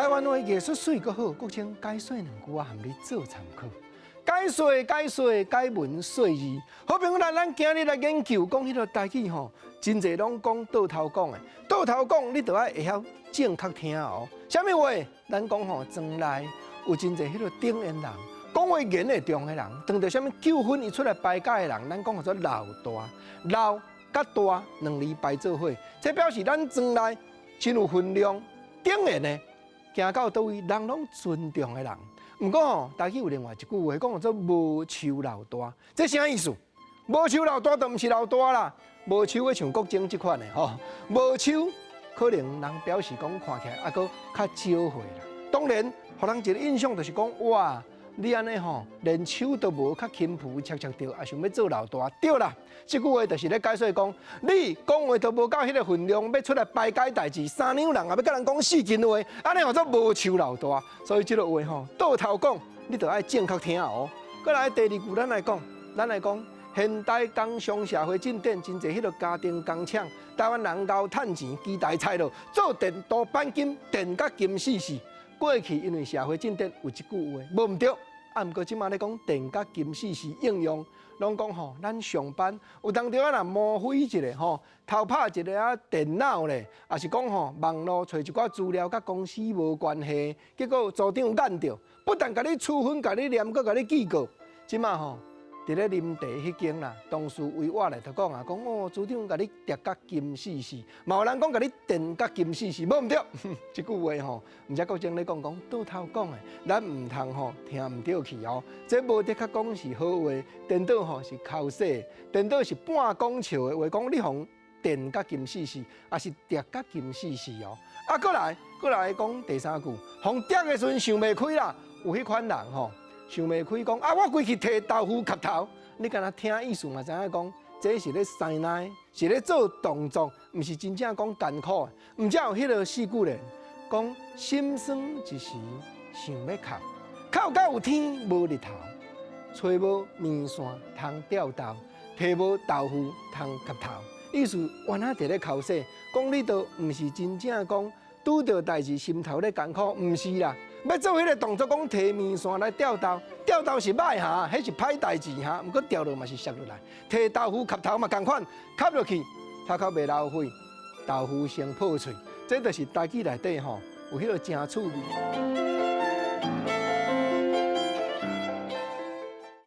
台湾话艺术水阁好，国称解说两句啊，含你做参考。解说解文说字，好朋友咱今日来研究讲迄个台语吼，真侪拢讲倒头讲的，倒头讲你着爱会晓正确听哦。啥物话？咱讲吼，庄内有真侪迄个顶言人，讲话言会重的人，当着啥物纠纷伊出来排解的人，咱讲叫做老大。老甲大两字排做伙，这表示咱庄内真有分量。顶言的，行到倒位，人拢尊重的人。毋过吼，台语有另外一句话，讲叫做无羞老大，这啥意思？无羞老大就毋是老大啦，无羞的像国精这款的吼，无羞可能人表示讲看起来还阁较少岁啦。当然，互人一个印象就是讲哇，你安尼吼，连手都无较轻浮切着，也想要做老大，对啦。这句话就是咧解说讲，你讲话都无到迄个分量，要出来排解代志，三两人也要甲人讲4斤话，安尼叫做无羞老大。所以这个话吼，倒头讲，你着爱正确听哦。过来第二句，咱来讲，现代工商社会进展，真侪迄个家庭工厂，台湾人熬趁钱，期待菜咯，做电多钣金，电甲金死死。过去因为社会进展有一句话，无毋对。啊，毋过即马咧讲电甲金死死应用，拢讲吼，咱上班有当着啊，若模糊一下吼，偷拍一个啊电脑咧，也是讲吼网络找一寡资料，甲公司无关系，结果组长眼着，不但甲你处分，甲你念，阁甲你记告。即马吼，伫咧啉茶迄间啦，同事为我来就讲啊，讲哦，组长甲你跌甲金死死，嘛有人讲甲你电甲金死死，无毋对。即句话吼，毋则国正咧讲倒头讲诶，咱毋通吼听毋对去哦。这无得较讲是好话，颠倒吼是口说，颠倒是半讲笑诶话，讲你互电甲金死死，也是跌甲金死死哦。啊，过来讲第三句，互跌诶时阵想袂开啦，有迄款人吼。想袂开讲啊！我规去摕豆腐磕头，你敢若听意思嘛？知影讲，这是咧塞奶，是咧做动作，毋是真正讲艰苦。毋则有迄个四句咧，讲心酸一时想要哭，哭到有天无日头，找无面线通吊豆，摕无豆腐通磕头。意思原来伫咧口说，讲你都毋是真正讲拄着代志心头咧艰苦，毋是啦。要做迄个动作，讲摕面线来吊豆，吊豆是歹哈，迄是歹代志哈。毋过吊落嘛是摔落来，摕豆腐磕头嘛共款，磕落去，头壳袂流血，豆腐先破碎，这就是台语内底吼有迄个真趣味。